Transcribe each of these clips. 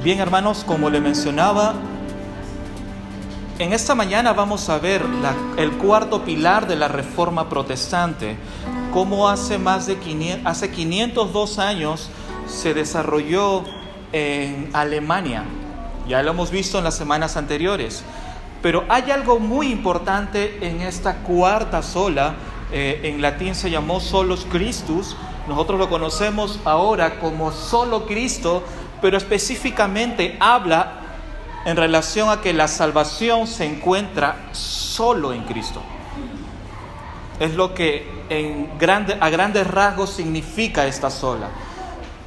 Bien, hermanos, como le mencionaba, en esta mañana vamos a ver el cuarto pilar de la Reforma Protestante, cómo hace 502 años se desarrolló en Alemania. Ya lo hemos visto en las semanas anteriores, pero hay algo muy importante en esta cuarta sola. En latín se llamó Solus Christus, nosotros lo conocemos ahora como solo Cristo, pero específicamente habla en relación a que la salvación se encuentra solo en Cristo. Es lo que a grandes rasgos significa esta sola.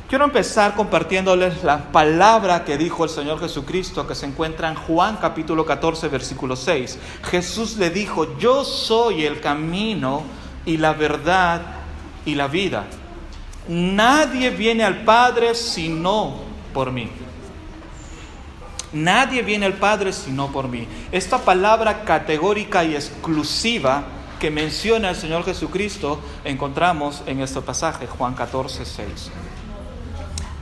Quiero empezar compartiéndoles la palabra que dijo el Señor Jesucristo, que se encuentra en Juan capítulo 14, versículo 6. Jesús le dijo: yo soy el camino y la verdad y la vida. Nadie viene al Padre sino por mí. Nadie viene al Padre sino por mí. Esta palabra categórica y exclusiva que menciona el Señor Jesucristo encontramos en este pasaje, Juan 14, 6.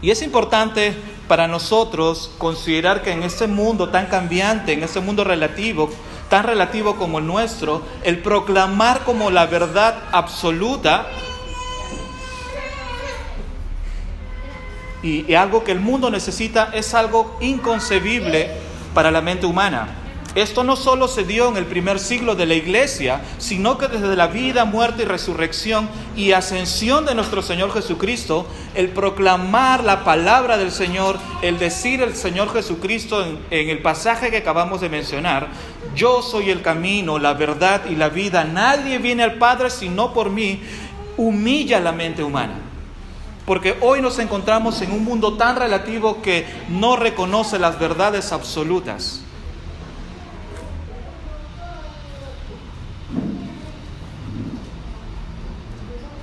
Y es importante para nosotros considerar que en este mundo tan cambiante, en este mundo tan relativo como el nuestro, el proclamar como la verdad absoluta y algo que el mundo necesita es algo inconcebible para la mente humana. Esto no solo se dio en el primer siglo de la iglesia, sino que desde la vida, muerte y resurrección y ascensión de nuestro Señor Jesucristo, el proclamar la palabra del Señor, el decir el Señor Jesucristo en el pasaje que acabamos de mencionar: yo soy el camino, la verdad y la vida, nadie viene al Padre sino por mí, humilla la mente humana. Porque hoy nos encontramos en un mundo tan relativo que no reconoce las verdades absolutas.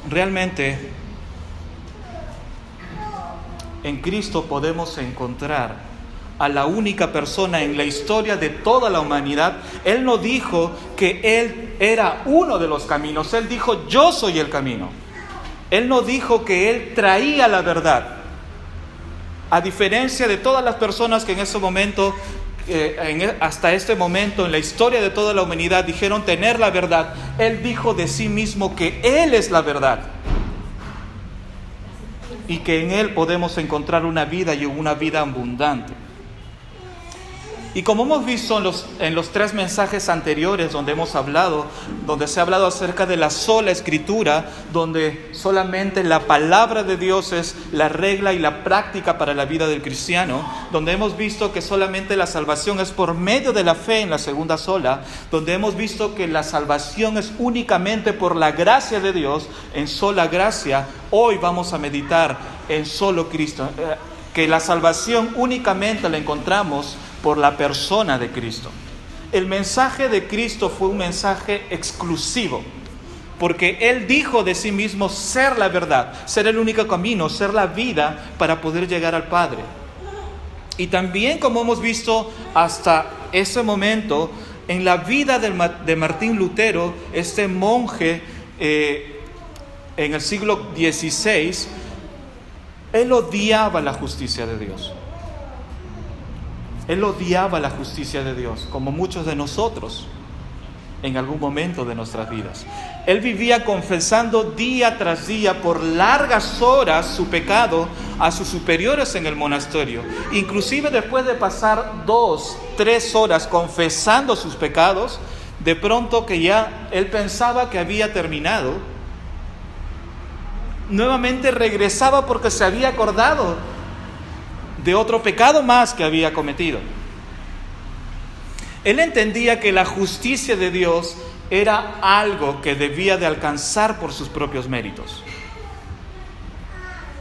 Realmente, en Cristo podemos encontrar a la única persona en la historia de toda la humanidad. Él no dijo que Él era uno de los caminos, Él dijo: yo soy el camino. Él no dijo que Él traía la verdad. A diferencia de todas las personas que en ese momento, hasta este momento, en la historia de toda la humanidad, dijeron tener la verdad, Él dijo de sí mismo que Él es la verdad. Y que en Él podemos encontrar una vida y una vida abundante. Y como hemos visto en los 3 mensajes anteriores donde se ha hablado acerca de la sola Escritura, donde solamente la palabra de Dios es la regla y la práctica para la vida del cristiano, donde hemos visto que solamente la salvación es por medio de la fe en la segunda sola, donde hemos visto que la salvación es únicamente por la gracia de Dios, en sola gracia, hoy vamos a meditar en solo Cristo, que la salvación únicamente la encontramos por la persona de Cristo. El mensaje de Cristo fue un mensaje exclusivo, porque Él dijo de sí mismo ser la verdad, ser el único camino, ser la vida para poder llegar al Padre. Y también, como hemos visto hasta ese momento, en la vida de Martín Lutero, este monje en el siglo XVI, él odiaba la justicia de Dios. Él odiaba la justicia de Dios, como muchos de nosotros en algún momento de nuestras vidas. Él vivía confesando día tras día por largas horas su pecado a sus superiores en el monasterio. Inclusive después de pasar 2-3 horas confesando sus pecados, de pronto que ya él pensaba que había terminado, nuevamente regresaba porque se había acordado de otro pecado más que había cometido. Él entendía que la justicia de Dios era algo que debía de alcanzar por sus propios méritos,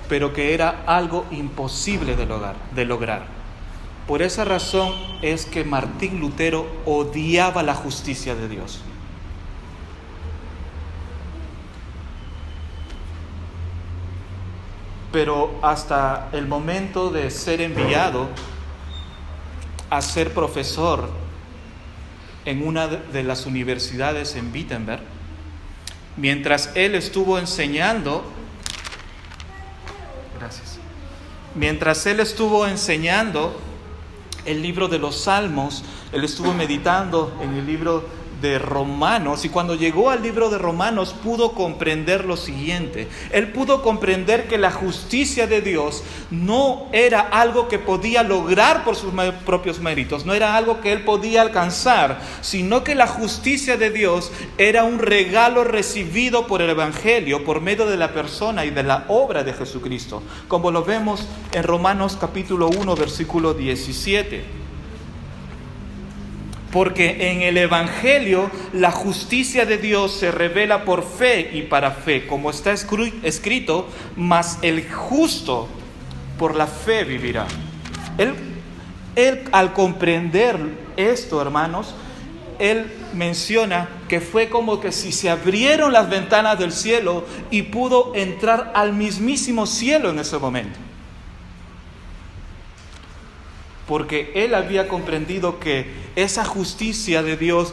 pero que era algo imposible de lograr. Por esa razón es que Martín Lutero odiaba la justicia de Dios. Pero hasta el momento de ser enviado a ser profesor en una de las universidades en Wittenberg, mientras él estuvo enseñando mientras él estuvo enseñando el libro de los Salmos, él estuvo meditando en el libro de Romanos, y cuando llegó al libro de Romanos pudo comprender lo siguiente. Él pudo comprender que la justicia de Dios no era algo que podía lograr por sus propios méritos, no era algo que él podía alcanzar, sino que la justicia de Dios era un regalo recibido por el Evangelio por medio de la persona y de la obra de Jesucristo, como lo vemos en Romanos capítulo 1 versículo 17. Porque en el Evangelio la justicia de Dios se revela por fe y para fe, como está escrito, mas el justo por la fe vivirá. Él al comprender esto, hermanos, él menciona que fue como que si se abrieron las ventanas del cielo y pudo entrar al mismísimo cielo en ese momento. Porque él había comprendido que esa justicia de Dios,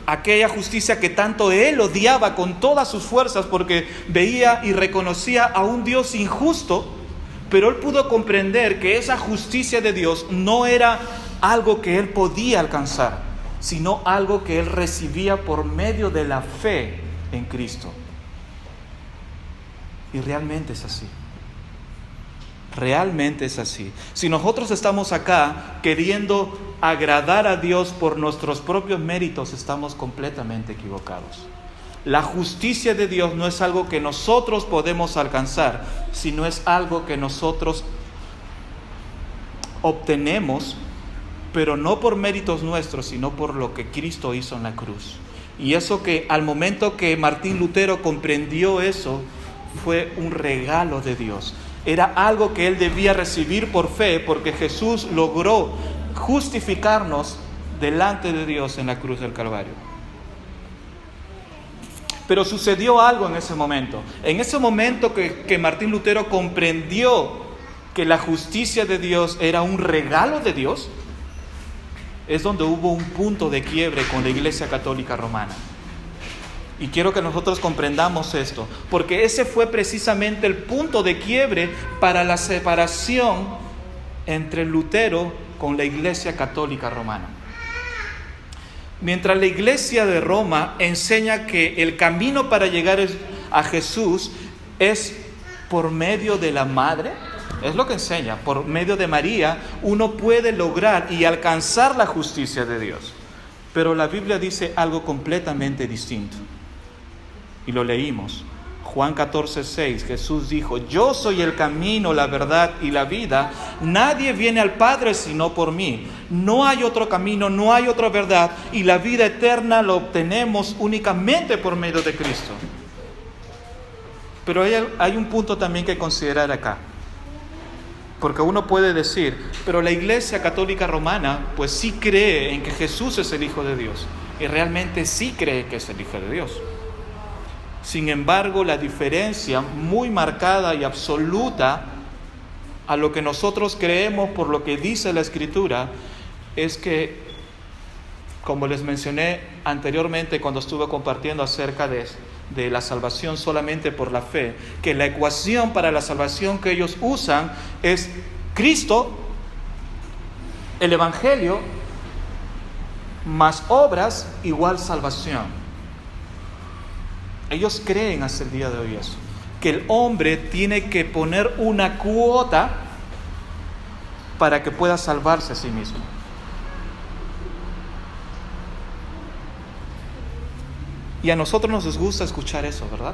aquella justicia que tanto él odiaba con todas sus fuerzas, porque veía y reconocía a un Dios injusto, pero él pudo comprender que esa justicia de Dios no era algo que él podía alcanzar, sino algo que él recibía por medio de la fe en Cristo. Y realmente es así. Realmente es así. Si nosotros estamos acá queriendo agradar a Dios por nuestros propios méritos, estamos completamente equivocados. La justicia de Dios no es algo que nosotros podemos alcanzar, sino es algo que nosotros obtenemos, pero no por méritos nuestros, sino por lo que Cristo hizo en la cruz. Y eso que al momento que Martín Lutero comprendió eso, fue un regalo de Dios. Era algo que él debía recibir por fe, porque Jesús logró justificarnos delante de Dios en la cruz del Calvario. Pero sucedió algo en ese momento. En ese momento que Martín Lutero comprendió que la justicia de Dios era un regalo de Dios, es donde hubo un punto de quiebre con la Iglesia Católica Romana. Y quiero que nosotros comprendamos esto, porque ese fue precisamente el punto de quiebre para la separación entre Lutero con la Iglesia Católica Romana. Mientras la Iglesia de Roma enseña que el camino para llegar a Jesús es por medio de la Madre, es lo que enseña, por medio de María uno puede lograr y alcanzar la justicia de Dios. Pero la Biblia dice algo completamente distinto. Y lo leímos. Juan 14:6, Jesús dijo: yo soy el camino, la verdad y la vida. Nadie viene al Padre sino por mí. No hay otro camino, no hay otra verdad. Y la vida eterna la obtenemos únicamente por medio de Cristo. Pero hay un punto también que considerar acá. Porque uno puede decir, pero la Iglesia Católica Romana pues sí cree en que Jesús es el Hijo de Dios. Y realmente sí cree que es el Hijo de Dios. Sin embargo, la diferencia muy marcada y absoluta a lo que nosotros creemos por lo que dice la Escritura es que, como les mencioné anteriormente cuando estuve compartiendo acerca de la salvación solamente por la fe, que la ecuación para la salvación que ellos usan es Cristo, el Evangelio, más obras igual salvación. Ellos creen hasta el día de hoy eso, que el hombre tiene que poner una cuota para que pueda salvarse a sí mismo. Y a nosotros nos gusta escuchar eso, ¿verdad?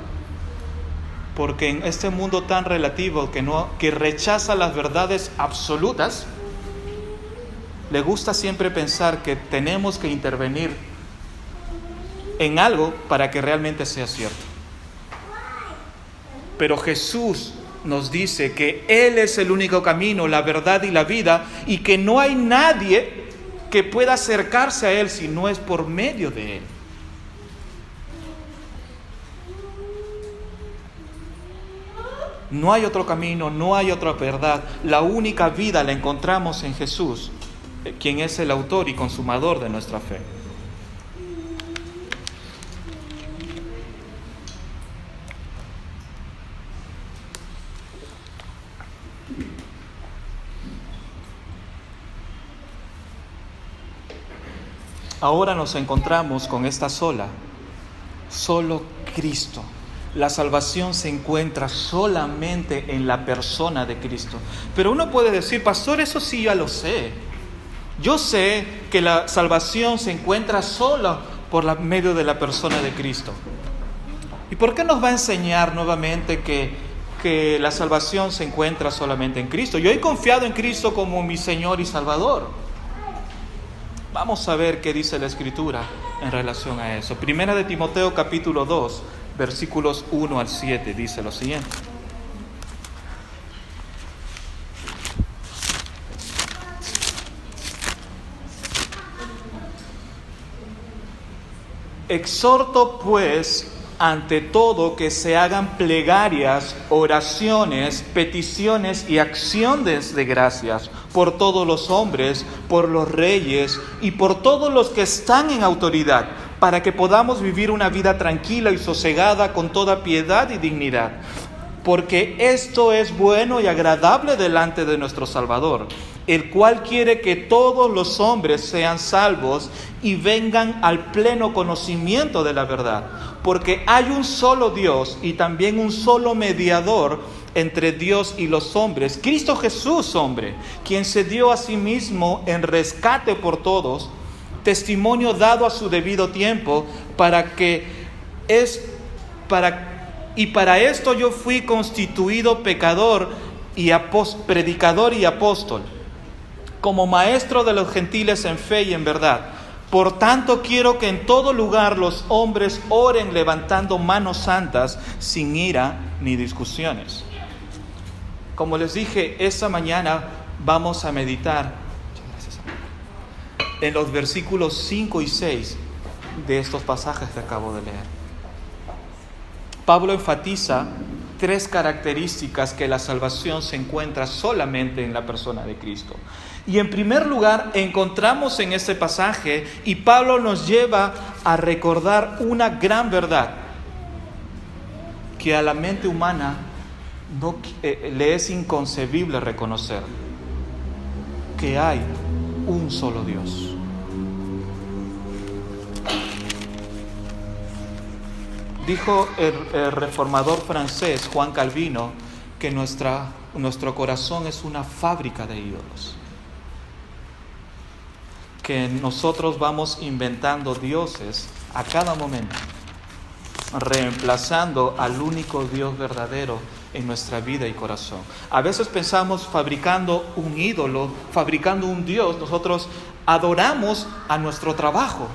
Porque en este mundo tan relativo que rechaza las verdades absolutas, le gusta siempre pensar que tenemos que intervenir en algo para que realmente sea cierto. Pero Jesús nos dice que Él es el único camino, la verdad y la vida, y que no hay nadie que pueda acercarse a Él si no es por medio de Él. No hay otro camino, no hay otra verdad. La única vida la encontramos en Jesús, quien es el autor y consumador de nuestra fe. Ahora nos encontramos con esta solo Cristo. La salvación se encuentra solamente en la persona de Cristo. Pero uno puede decir, pastor, eso sí ya lo sé. Yo sé que la salvación se encuentra solo por medio de la persona de Cristo. ¿Y por qué nos va a enseñar nuevamente que la salvación se encuentra solamente en Cristo? Yo he confiado en Cristo como mi Señor y Salvador. Vamos a ver qué dice la Escritura en relación a eso. Primera de Timoteo capítulo 2, versículos 1 al 7, dice lo siguiente. Exhorto pues ante todo que se hagan plegarias, oraciones, peticiones y acciones de gracias por todos los hombres, por los reyes y por todos los que están en autoridad, para que podamos vivir una vida tranquila y sosegada con toda piedad y dignidad. Porque esto es bueno y agradable delante de nuestro Salvador, el cual quiere que todos los hombres sean salvos y vengan al pleno conocimiento de la verdad. Porque hay un solo Dios y también un solo mediador entre Dios y los hombres, Cristo Jesús, hombre, quien se dio a sí mismo en rescate por todos, testimonio dado a su debido tiempo, para esto yo fui constituido pecador y predicador y apóstol, como maestro de los gentiles en fe y en verdad. Por tanto, quiero que en todo lugar los hombres oren levantando manos santas, sin ira ni discusiones. Como les dije, esta mañana vamos a meditar en los versículos 5 y 6 de estos pasajes que acabo de leer. Pablo enfatiza 3 características que la salvación se encuentra solamente en la persona de Cristo. Y en primer lugar, encontramos en este pasaje, y Pablo nos lleva a recordar una gran verdad que a la mente humana le es inconcebible reconocer: que hay un solo Dios. Dijo el reformador francés Juan Calvino que nuestro corazón es una fábrica de ídolos, que nosotros vamos inventando dioses a cada momento, reemplazando al único Dios verdadero en nuestra vida y corazón. A veces pensamos fabricando un ídolo, fabricando un Dios. Nosotros adoramos a nuestro trabajo.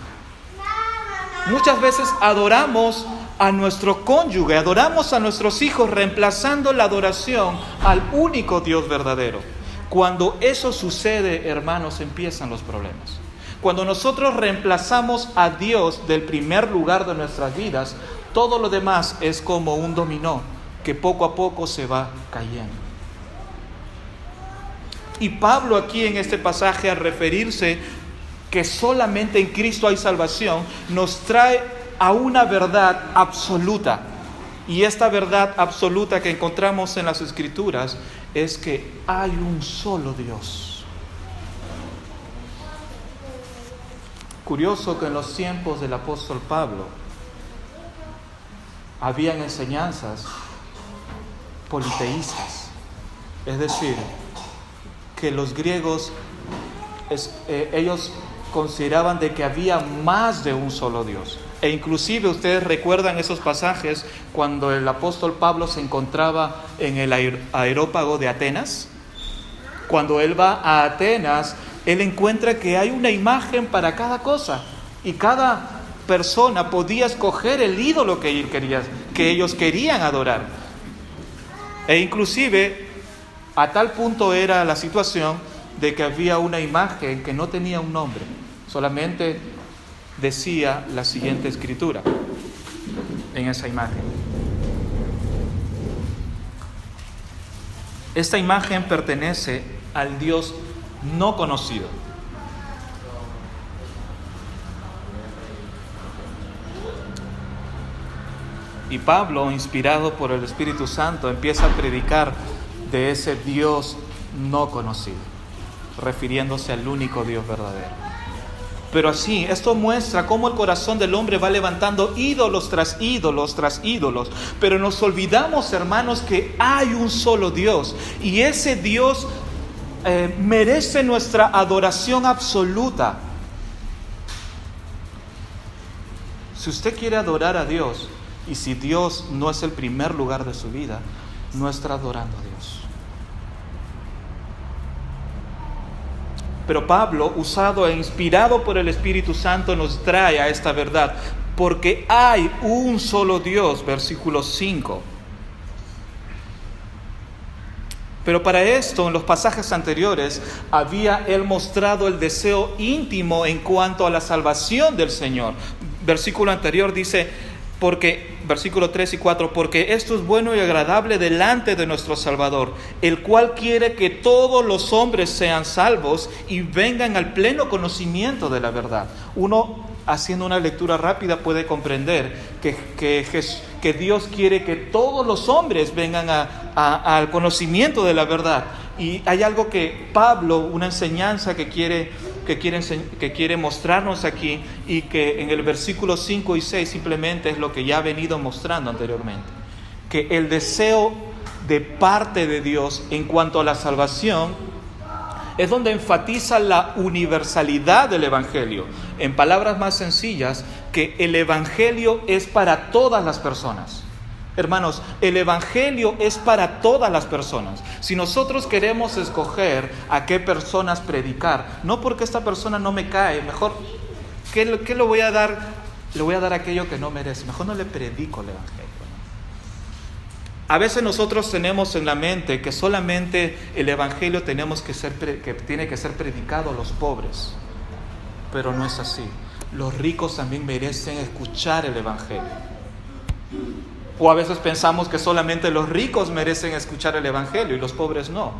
Muchas veces adoramos a nuestro cónyuge, adoramos a nuestros hijos, reemplazando la adoración al único Dios verdadero. Cuando eso sucede, hermanos, empiezan los problemas. Cuando nosotros reemplazamos a Dios del primer lugar de nuestras vidas, todo lo demás es como un dominó que poco a poco se va cayendo. Y Pablo aquí en este pasaje, al referirse que solamente en Cristo hay salvación, nos trae a una verdad absoluta. Y esta verdad absoluta que encontramos en las Escrituras es que hay un solo Dios. Curioso que en los tiempos del apóstol Pablo habían enseñanzas politeístas, es decir, que los griegos ellos consideraban de que había más de un solo Dios. E inclusive ustedes recuerdan esos pasajes cuando el apóstol Pablo se encontraba en el aerópago de Atenas. Cuando él va a Atenas, él encuentra que hay una imagen para cada cosa, y cada persona podía escoger el ídolo que ellos querían adorar. E inclusive a tal punto era la situación de que había una imagen que no tenía un nombre, solamente decía la siguiente escritura en esa imagen: esta imagen pertenece al Dios no conocido. Y Pablo, inspirado por el Espíritu Santo, empieza a predicar de ese Dios no conocido, refiriéndose al único Dios verdadero. Pero así, esto muestra cómo el corazón del hombre va levantando ídolos tras ídolos tras ídolos. Pero nos olvidamos, hermanos, que hay un solo Dios. Y ese Dios merece nuestra adoración absoluta. Si usted quiere adorar a Dios, y si Dios no es el primer lugar de su vida, no está adorando a Dios. Pero Pablo, usado e inspirado por el Espíritu Santo, nos trae a esta verdad. Porque hay un solo Dios, versículo 5. Pero para esto, en los pasajes anteriores, había él mostrado el deseo íntimo en cuanto a la salvación del Señor. Versículo anterior dice, versículo 3 y 4, porque esto es bueno y agradable delante de nuestro Salvador, el cual quiere que todos los hombres sean salvos y vengan al pleno conocimiento de la verdad. Uno, haciendo una lectura rápida, puede comprender que Dios quiere que todos los hombres vengan al conocimiento de la verdad. Y hay algo que Pablo, una enseñanza que quiere mostrarnos aquí, y que en el versículo 5 y 6 simplemente es lo que ya ha venido mostrando anteriormente. Que el deseo de parte de Dios en cuanto a la salvación es donde enfatiza la universalidad del Evangelio. En palabras más sencillas, que el Evangelio es para todas las personas. Hermanos, el Evangelio es para todas las personas. Si nosotros queremos escoger a qué personas predicar, no porque esta persona no me cae, mejor, ¿qué le voy a dar? Le voy a dar aquello que no merece. Mejor no le predico el Evangelio. A veces nosotros tenemos en la mente que solamente el Evangelio tiene que ser predicado a los pobres. Pero no es así. Los ricos también merecen escuchar el Evangelio. O a veces pensamos que solamente los ricos merecen escuchar el Evangelio y los pobres no.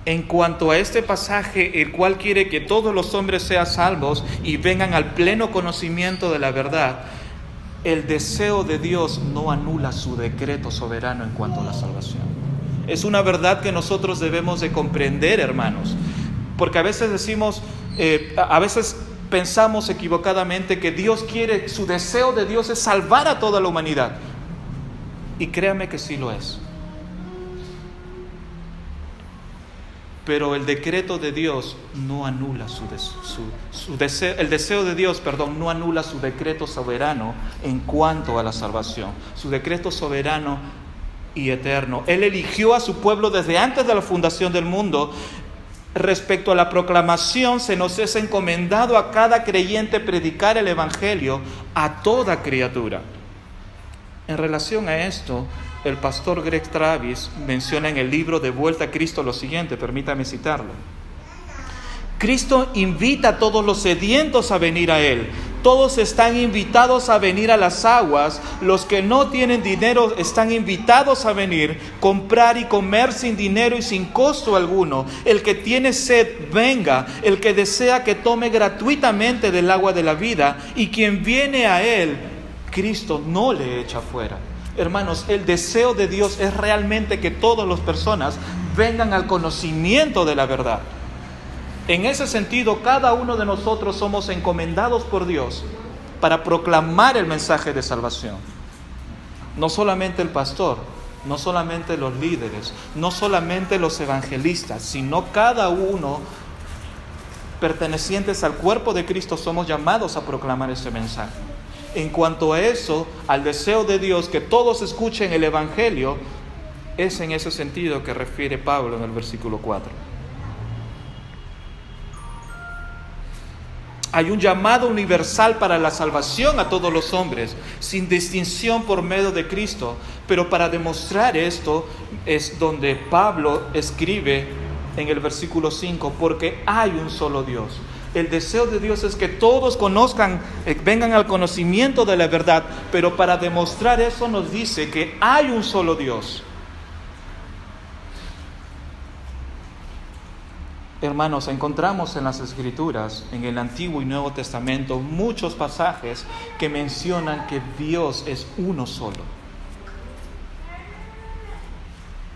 En cuanto a este pasaje, el cual quiere que todos los hombres sean salvos y vengan al pleno conocimiento de la verdad, el deseo de Dios no anula su decreto soberano en cuanto a la salvación. Es una verdad que nosotros debemos de comprender, hermanos. Porque a veces pensamos equivocadamente que su deseo de Dios es salvar a toda la humanidad. Y créame que sí lo es. Pero el decreto de Dios no anula el deseo de Dios, no anula su decreto soberano en cuanto a la salvación. Su decreto soberano y eterno. Él eligió a su pueblo desde antes de la fundación del mundo. Respecto a la proclamación, se nos es encomendado a cada creyente predicar el Evangelio a toda criatura. En relación a esto, el pastor Greg Travis menciona en el libro De Vuelta a Cristo lo siguiente, permítame citarlo. Cristo invita a todos los sedientos a venir a Él. Todos están invitados a venir a las aguas. Los que no tienen dinero están invitados a venir, comprar y comer sin dinero y sin costo alguno. El que tiene sed, venga. El que desea, que tome gratuitamente del agua de la vida. Y quien viene a Él, Cristo no le echa fuera. Hermanos, el deseo de Dios es realmente que todas las personas vengan al conocimiento de la verdad. En ese sentido, cada uno de nosotros somos encomendados por Dios para proclamar el mensaje de salvación. No solamente el pastor, no solamente los líderes, no solamente los evangelistas, sino cada uno pertenecientes al cuerpo de Cristo somos llamados a proclamar ese mensaje. En cuanto a eso, al deseo de Dios que todos escuchen el Evangelio, es en ese sentido que refiere Pablo en el versículo 4. Hay un llamado universal para la salvación a todos los hombres, sin distinción por medio de Cristo. Pero para demostrar esto es donde Pablo escribe en el versículo 5, porque hay un solo Dios. El deseo de Dios es que todos conozcan, vengan al conocimiento de la verdad, pero para demostrar eso nos dice que hay un solo Dios. Hermanos, encontramos en las Escrituras, en el Antiguo y Nuevo Testamento, muchos pasajes que mencionan que Dios es uno solo.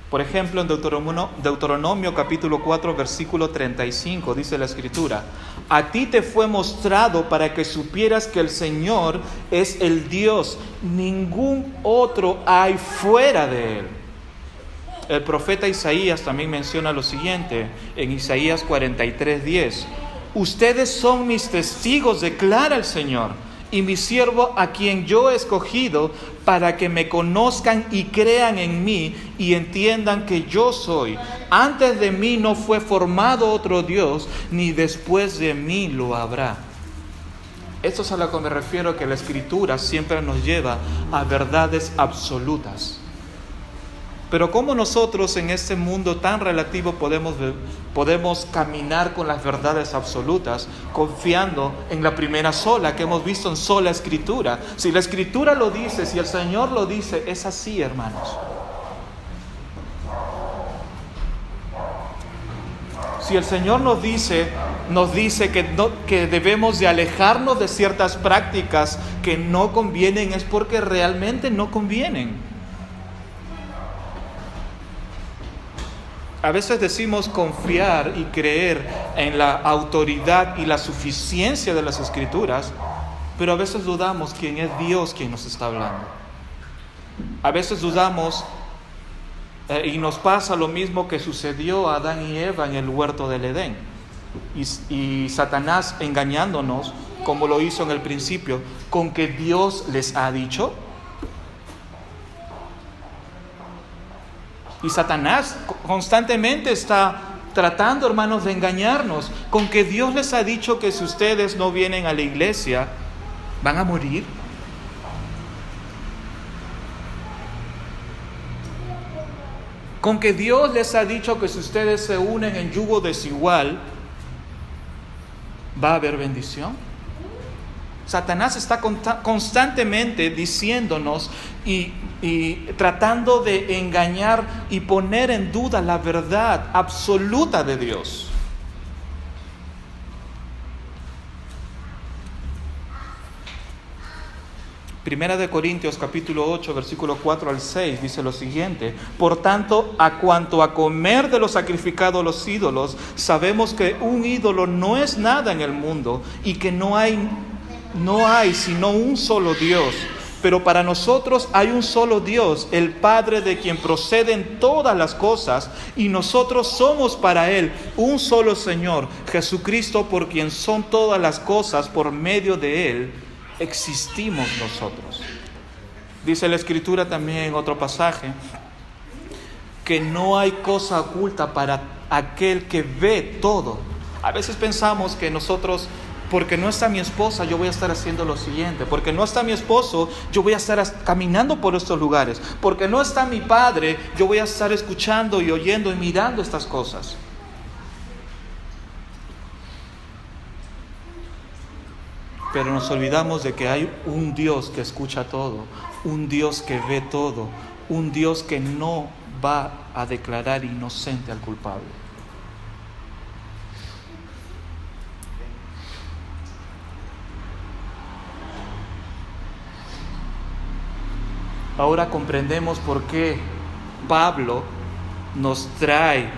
Por ejemplo, en Deuteronomio capítulo 4, versículo 35, dice la Escritura: a ti te fue mostrado para que supieras que el Señor es el Dios, ningún otro hay fuera de Él. El profeta Isaías también menciona lo siguiente, en Isaías 43:10: ustedes son mis testigos, declara el Señor, y mi siervo a quien yo he escogido, para que me conozcan y crean en mí y entiendan que yo soy. Antes de mí no fue formado otro Dios, ni después de mí lo habrá. Esto es a lo que me refiero, que la Escritura siempre nos lleva a verdades absolutas. Pero ¿cómo nosotros en este mundo tan relativo podemos caminar con las verdades absolutas, confiando en la primera sola que hemos visto en sola Escritura? Si la Escritura lo dice, si el Señor lo dice, es así, hermanos. Si el Señor nos dice que debemos de alejarnos de ciertas prácticas que no convienen, es porque realmente no convienen. A veces decimos confiar y creer en la autoridad y la suficiencia de las Escrituras, pero a veces dudamos quién es Dios quien nos está hablando. A veces dudamos y nos pasa lo mismo que sucedió a Adán y Eva en el huerto del Edén. Y Satanás engañándonos, como lo hizo en el principio, con que Dios les ha dicho. Y Satanás constantemente está tratando, hermanos, de engañarnos con que Dios les ha dicho que si ustedes no vienen a la iglesia, van a morir. Con que Dios les ha dicho que si ustedes se unen en yugo desigual, va a haber bendición. Satanás está constantemente diciéndonos y tratando de engañar y poner en duda la verdad absoluta de Dios. Primera de Corintios capítulo 8, versículo 4 al 6 dice lo siguiente: por tanto, a cuanto a comer de lo sacrificado a los ídolos, sabemos que un ídolo no es nada en el mundo y que no hay sino un solo Dios. Pero para nosotros hay un solo Dios, el Padre, de quien proceden todas las cosas, y nosotros somos para Él un solo Señor, Jesucristo, por quien son todas las cosas, por medio de Él existimos nosotros. Dice la Escritura también en otro pasaje que no hay cosa oculta para aquel que ve todo. A veces pensamos que nosotros, porque no está mi esposa, yo voy a estar haciendo lo siguiente. Porque no está mi esposo, yo voy a estar caminando por estos lugares. Porque no está mi padre, yo voy a estar escuchando y oyendo y mirando estas cosas. Pero nos olvidamos de que hay un Dios que escucha todo, un Dios que ve todo, un Dios que no va a declarar inocente al culpable. Ahora comprendemos por qué Pablo nos trae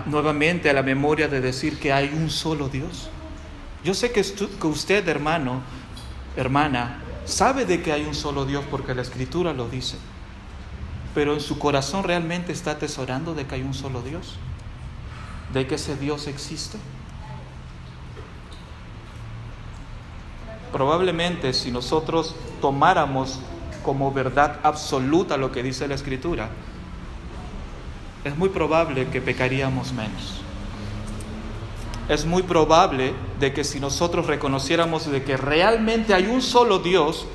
nuevamente a la memoria de decir que hay un solo Dios. Yo sé que usted, hermano, hermana, sabe de que hay un solo Dios porque la Escritura lo dice. Pero en su corazón realmente está atesorando de que hay un solo Dios, de que ese Dios existe. Probablemente si nosotros tomáramos como verdad absoluta lo que dice la Escritura, es muy probable que pecaríamos menos. Es muy probable de que si nosotros reconociéramos de que realmente hay un solo Dios,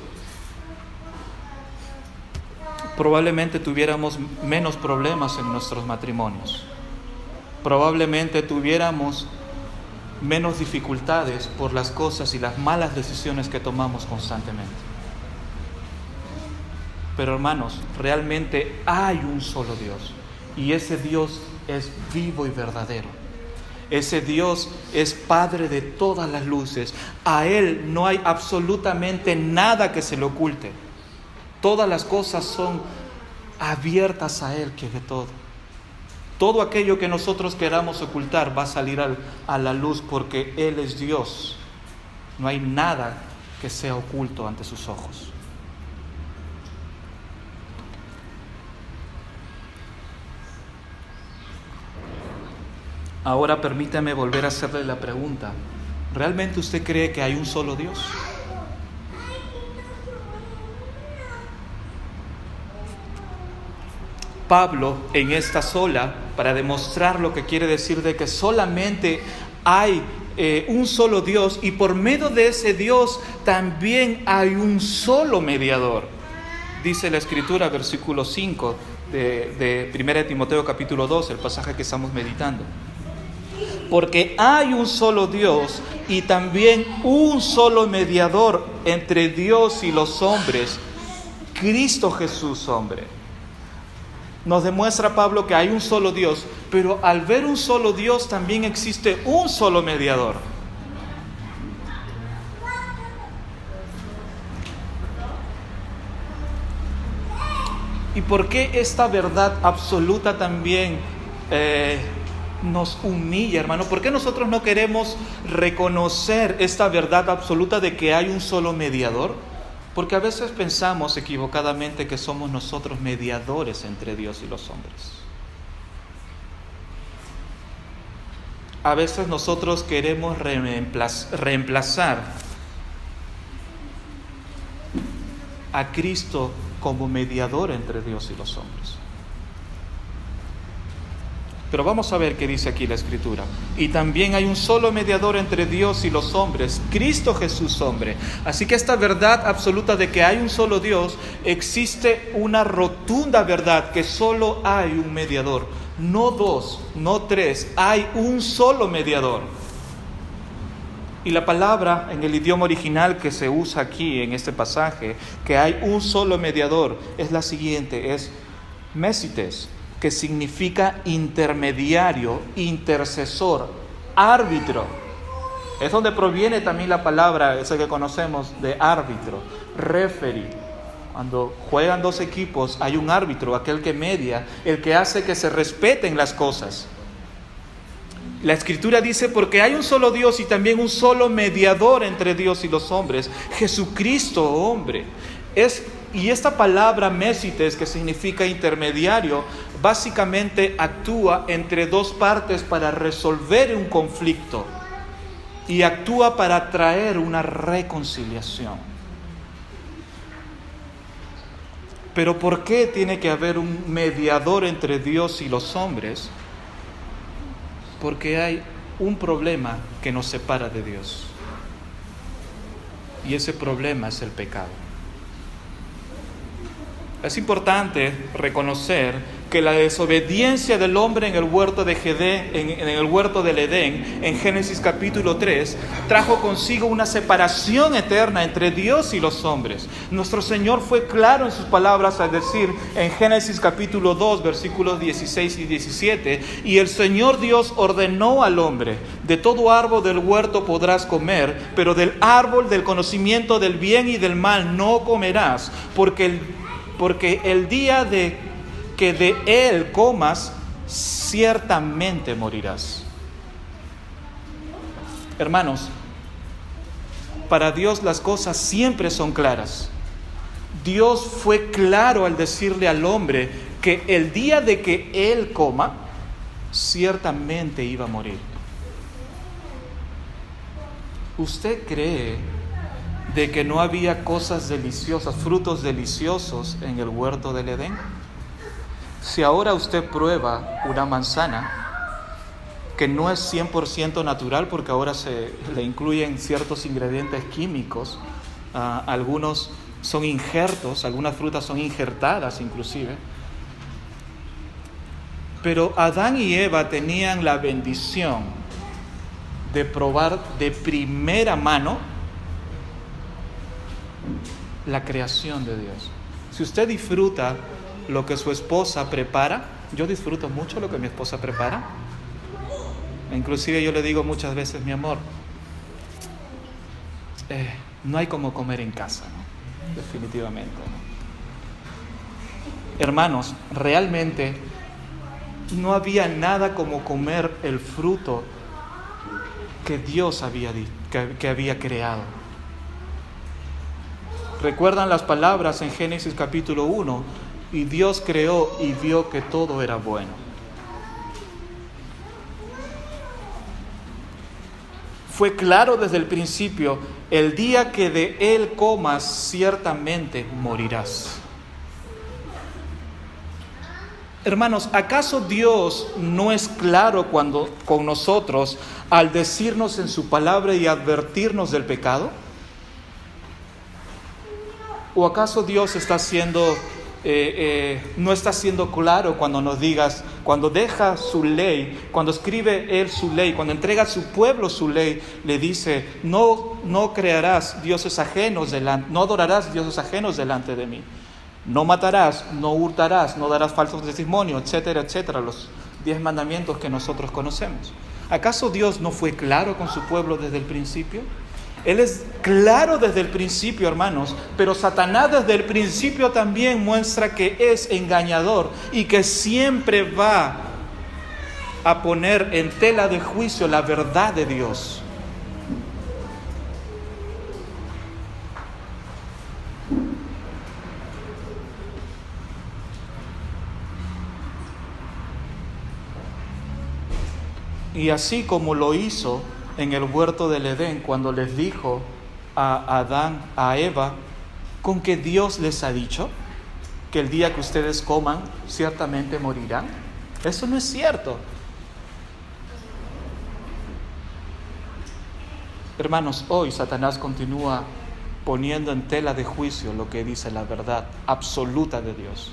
probablemente tuviéramos menos problemas en nuestros matrimonios. Probablemente tuviéramos menos dificultades por las cosas y las malas decisiones que tomamos constantemente. Pero hermanos, realmente hay un solo Dios, y ese Dios es vivo y verdadero. Ese Dios es Padre de todas las luces. A Él no hay absolutamente nada que se le oculte. Todas las cosas son abiertas a Él que ve todo. Todo aquello que nosotros queramos ocultar va a salir a la luz porque Él es Dios. No hay nada que sea oculto ante sus ojos. Ahora permítame volver a hacerle la pregunta. ¿Realmente usted cree que hay un solo Dios? Pablo en esta sola, para demostrar lo que quiere decir de que solamente hay un solo Dios y por medio de ese Dios también hay un solo mediador. Dice la Escritura, versículo 5 de 1 Timoteo capítulo 2, el pasaje que estamos meditando. Porque hay un solo Dios y también un solo mediador entre Dios y los hombres, Cristo Jesús hombre. Nos demuestra Pablo que hay un solo Dios, pero al ver un solo Dios también existe un solo mediador. ¿Y por qué esta verdad absoluta también nos humilla, hermano? ¿Por qué nosotros no queremos reconocer esta verdad absoluta de que hay un solo mediador? Porque a veces pensamos equivocadamente que somos nosotros mediadores entre Dios y los hombres. A veces nosotros queremos reemplazar a Cristo como mediador entre Dios y los hombres. Pero vamos a ver qué dice aquí la Escritura. Y también hay un solo mediador entre Dios y los hombres, Cristo Jesús hombre. Así que esta verdad absoluta de que hay un solo Dios, existe una rotunda verdad que solo hay un mediador. No dos, no tres, hay un solo mediador. Y la palabra en el idioma original que se usa aquí en este pasaje, que hay un solo mediador, es la siguiente, es mesites, que significa intermediario, intercesor, árbitro. Es donde proviene también la palabra, esa que conocemos, de árbitro, referee. Cuando juegan dos equipos hay un árbitro, aquel que media, el que hace que se respeten las cosas. La Escritura dice, porque hay un solo Dios y también un solo mediador entre Dios y los hombres, Jesucristo hombre. Y esta palabra mesites, que significa intermediario, básicamente actúa entre dos partes para resolver un conflicto y actúa para traer una reconciliación. Pero ¿por qué tiene que haber un mediador entre Dios y los hombres? Porque hay un problema que nos separa de Dios. Y ese problema es el pecado. Es importante reconocer que la desobediencia del hombre en el huerto del Edén, en Génesis capítulo 3, trajo consigo una separación eterna entre Dios y los hombres. Nuestro Señor fue claro en sus palabras al decir en Génesis capítulo 2, versículos 16 y 17, y el Señor Dios ordenó al hombre, de todo árbol del huerto podrás comer, pero del árbol del conocimiento del bien y del mal no comerás, porque el día que de él comas, ciertamente morirás. Hermanos, para Dios las cosas siempre son claras. Dios fue claro al decirle al hombre que el día de que él coma, ciertamente iba a morir. ¿Usted cree de que no había cosas deliciosas, frutos deliciosos en el huerto del Edén? Si ahora usted prueba una manzana que no es 100% natural, porque ahora se le incluyen ciertos ingredientes químicos, algunos son injertos, algunas frutas son injertadas inclusive, pero Adán y Eva tenían la bendición de probar de primera mano la creación de Dios. Si usted disfruta lo que su esposa prepara, yo disfruto mucho lo que mi esposa prepara. Inclusive yo le digo muchas veces, mi amor, no hay como comer en casa, ¿no? Definitivamente, ¿no? Hermanos, realmente no había nada como comer el fruto que Dios que había creado. ¿Recuerdan las palabras en Génesis capítulo 1? Y Dios creó y vio que todo era bueno. Fue claro desde el principio: el día que de él comas, ciertamente morirás. Hermanos, ¿acaso Dios no es claro con nosotros al decirnos en su palabra y advertirnos del pecado? ¿O acaso Dios no está siendo claro cuando nos digas, cuando deja su ley, cuando escribe Él su ley, cuando entrega a su pueblo su ley, le dice: no crearás dioses ajenos no adorarás dioses ajenos delante de mí, no matarás, no hurtarás, no darás falsos testimonios, etcétera, etcétera, los 10 mandamientos que nosotros conocemos? ¿Acaso Dios no fue claro con su pueblo desde el principio? Él es claro desde el principio, hermanos, pero Satanás desde el principio también muestra que es engañador y que siempre va a poner en tela de juicio la verdad de Dios. Y así como lo hizo en el huerto del Edén, cuando les dijo a Adán, a Eva, ¿con que Dios les ha dicho que el día que ustedes coman, ciertamente morirán? Eso no es cierto. Hermanos, hoy Satanás continúa poniendo en tela de juicio lo que dice la verdad absoluta de Dios.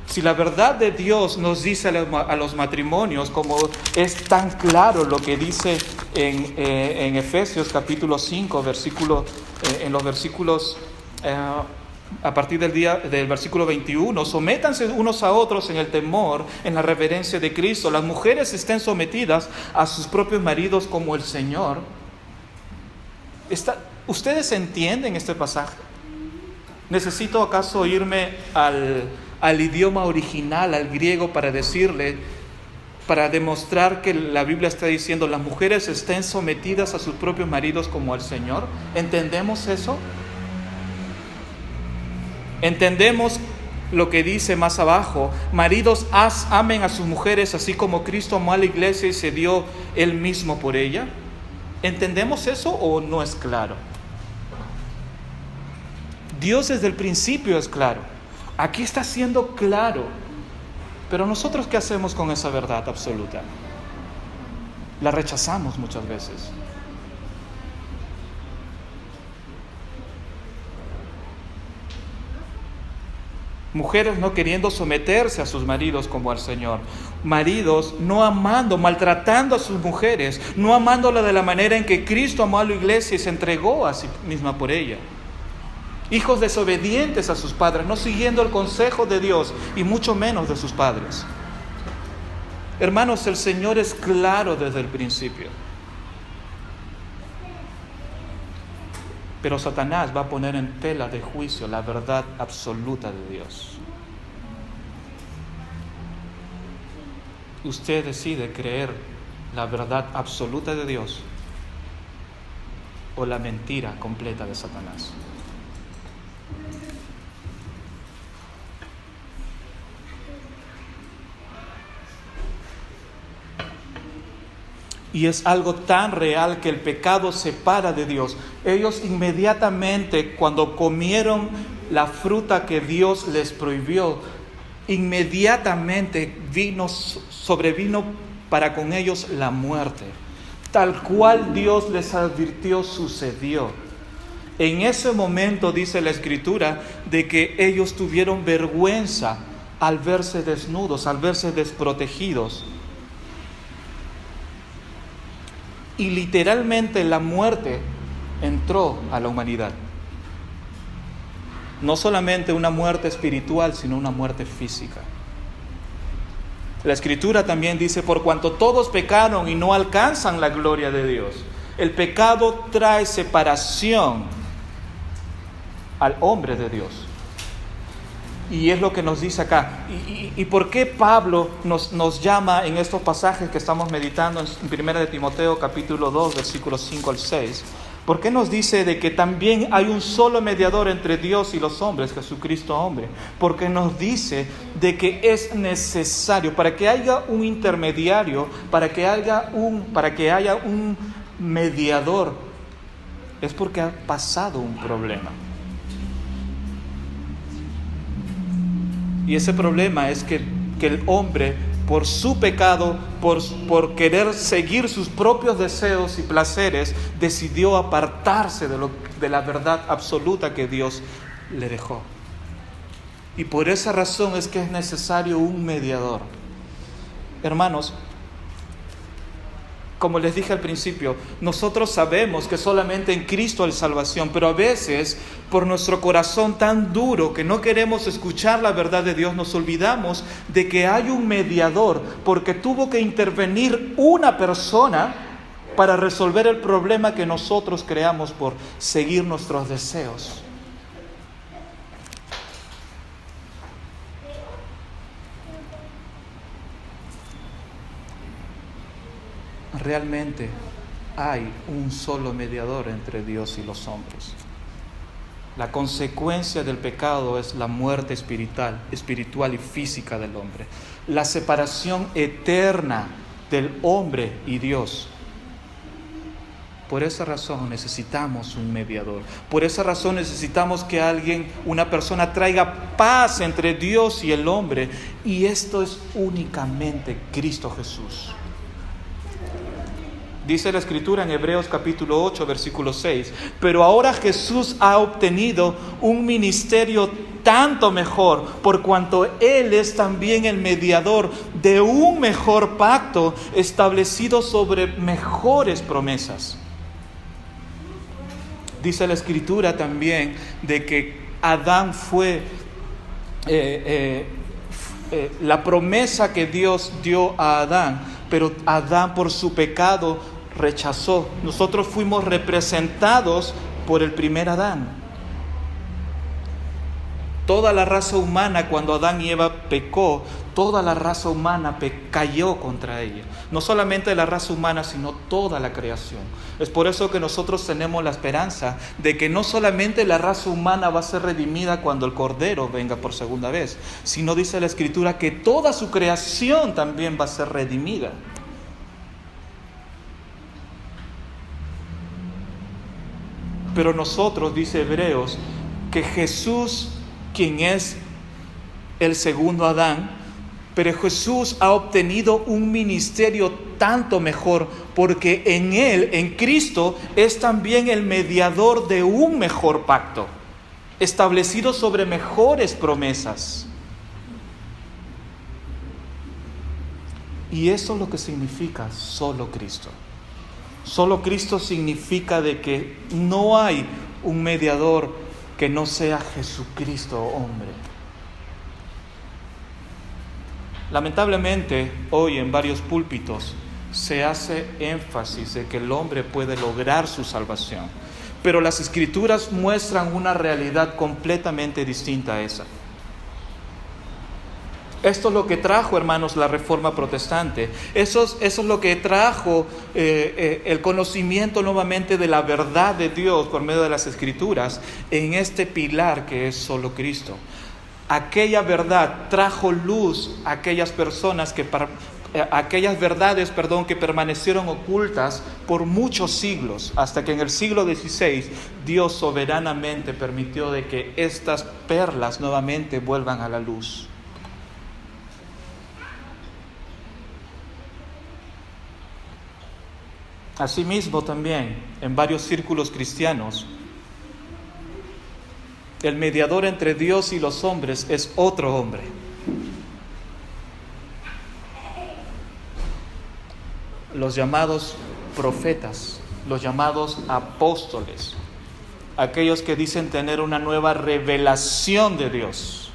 Si la verdad de Dios nos dice a los matrimonios, como es tan claro lo que dice en Efesios capítulo 5, en los versículos, a partir del versículo 21, sométanse unos a otros en el temor, en la reverencia de Cristo. Las mujeres estén sometidas a sus propios maridos como el Señor. ¿Ustedes entienden este pasaje? ¿Necesito acaso irme al idioma original, al griego, para demostrar que la Biblia está diciendo las mujeres estén sometidas a sus propios maridos como al Señor? ¿Entendemos eso? Entendemos lo que dice más abajo: maridos, amen a sus mujeres así como Cristo amó a la iglesia y se dio Él mismo por ella. ¿Entendemos eso o no es claro? Dios desde el principio es claro. Aquí está siendo claro. Pero nosotros, ¿qué hacemos con esa verdad absoluta? La rechazamos muchas veces. Mujeres no queriendo someterse a sus maridos como al Señor. Maridos no amando, maltratando a sus mujeres, no amándola de la manera en que Cristo amó a la iglesia y se entregó a sí misma por ella. Hijos desobedientes a sus padres, no siguiendo el consejo de Dios y mucho menos de sus padres. Hermanos, el Señor es claro desde el principio. Pero Satanás va a poner en tela de juicio la verdad absoluta de Dios. Usted decide creer la verdad absoluta de Dios o la mentira completa de Satanás. Y es algo tan real que el pecado separa de Dios. Ellos inmediatamente, cuando comieron la fruta que Dios les prohibió, inmediatamente sobrevino para con ellos la muerte. Tal cual Dios les advirtió, sucedió. En ese momento dice la Escritura de que ellos tuvieron vergüenza al verse desnudos, al verse desprotegidos. Y literalmente la muerte entró a la humanidad. No solamente una muerte espiritual, sino una muerte física. La Escritura también dice: por cuanto todos pecaron y no alcanzan la gloria de Dios. El pecado trae separación al hombre de Dios. Y es lo que nos dice acá. ¿Y por qué Pablo nos llama en estos pasajes que estamos meditando en 1 de Timoteo capítulo 2, versículos 5 al 6? ¿Por qué nos dice de que también hay un solo mediador entre Dios y los hombres, Jesucristo hombre? Porque nos dice de que es necesario, para que haya un intermediario, para que haya un mediador, es porque ha pasado un problema. Y ese problema es que el hombre, por su pecado, por querer seguir sus propios deseos y placeres, decidió apartarse de la verdad absoluta que Dios le dejó. Y por esa razón es que es necesario un mediador. Hermanos, como les dije al principio, nosotros sabemos que solamente en Cristo hay salvación, pero a veces por nuestro corazón tan duro que no queremos escuchar la verdad de Dios, nos olvidamos de que hay un mediador, porque tuvo que intervenir una persona para resolver el problema que nosotros creamos por seguir nuestros deseos. Realmente hay un solo mediador entre Dios y los hombres. La consecuencia del pecado es la muerte espiritual y física del hombre. La separación eterna del hombre y Dios. Por esa razón necesitamos un mediador. Por esa razón necesitamos que una persona traiga paz entre Dios y el hombre. Y esto es únicamente Cristo Jesús. Dice la Escritura en Hebreos capítulo 8, versículo 6, pero ahora Jesús ha obtenido un ministerio tanto mejor, por cuanto Él es también el mediador de un mejor pacto establecido sobre mejores promesas. Dice la Escritura también de que Adán fue la promesa que Dios dio a Adán, pero Adán por su pecado rechazó. Nosotros fuimos representados por el primer Adán. Toda la raza humana, cuando Adán y Eva pecó, toda la raza humana cayó contra ella. No solamente la raza humana, sino toda la creación. Es por eso que nosotros tenemos la esperanza de que no solamente la raza humana va a ser redimida cuando el Cordero venga por segunda vez, sino dice la Escritura que toda su creación también va a ser redimida. Pero nosotros, dice Hebreos, que Jesús, quien es el segundo Adán, pero Jesús ha obtenido un ministerio tanto mejor, porque en Él, en Cristo, es también el mediador de un mejor pacto, establecido sobre mejores promesas. Y eso es lo que significa solo Cristo. Solo Cristo significa de que no hay un mediador que no sea Jesucristo hombre. Lamentablemente, hoy en varios púlpitos se hace énfasis de que el hombre puede lograr su salvación, pero las Escrituras muestran una realidad completamente distinta a esa. Esto es lo que trajo, hermanos, la Reforma Protestante. Eso es lo que trajo el conocimiento nuevamente de la verdad de Dios por medio de las Escrituras en este pilar que es solo Cristo. Aquella verdad trajo luz a aquellas personas aquellas verdades que permanecieron ocultas por muchos siglos, hasta que en el siglo XVI Dios soberanamente permitió de que estas perlas nuevamente vuelvan a la luz. Asimismo también, en varios círculos cristianos, el mediador entre Dios y los hombres es otro hombre. Los llamados profetas, los llamados apóstoles, aquellos que dicen tener una nueva revelación de Dios.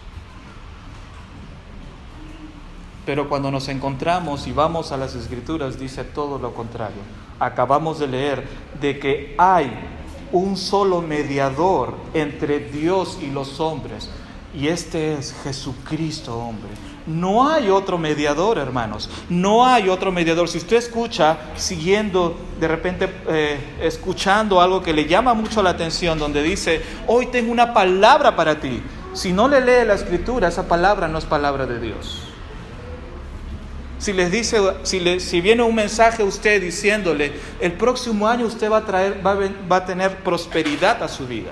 Pero cuando nos encontramos y vamos a las Escrituras, dice todo lo contrario. Acabamos de leer de que hay un solo mediador entre Dios y los hombres, Y este es Jesucristo, hombre. No hay otro mediador, hermanos. No hay otro mediador. Si usted escucha, siguiendo, de repente escuchando algo que le llama mucho la atención, donde dice, hoy tengo una palabra para ti. Si no le lee la Escritura, esa palabra no es palabra de Dios. Si les dice, si viene un mensaje a usted diciéndole, el próximo año usted va a tener prosperidad a su vida.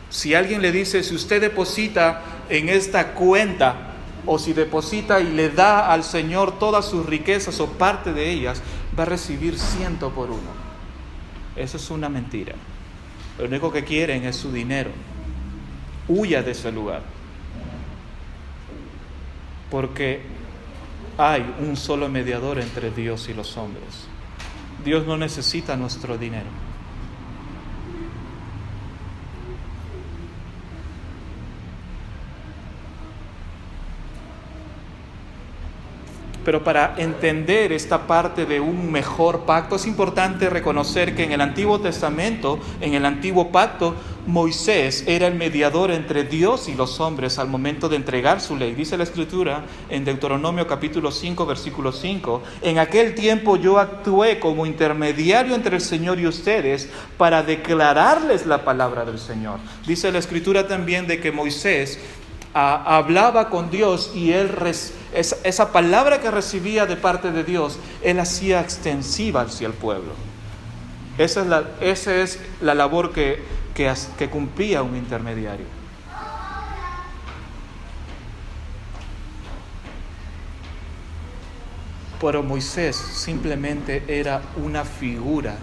Si alguien le dice, si usted deposita en esta cuenta, o si deposita y le da al Señor todas sus riquezas o parte de ellas, va a recibir 100 por 1. Eso es una mentira. Lo único que quieren es su dinero. Huya de ese lugar. Porque hay un solo mediador entre Dios y los hombres. Dios no necesita nuestro dinero. Pero para entender esta parte de un mejor pacto, es importante reconocer que en el Antiguo Testamento, en el Antiguo Pacto, Moisés era el mediador entre Dios y los hombres al momento de entregar su ley. Dice la Escritura en Deuteronomio capítulo 5, versículo 5, en aquel tiempo yo actué como intermediario entre el Señor y ustedes para declararles la palabra del Señor. Dice la Escritura también de que Moisés hablaba con Dios y esa palabra que recibía de parte de Dios, él hacía extensiva hacia el pueblo. Esa es la labor que cumplía un intermediario. Pero Moisés simplemente era una figura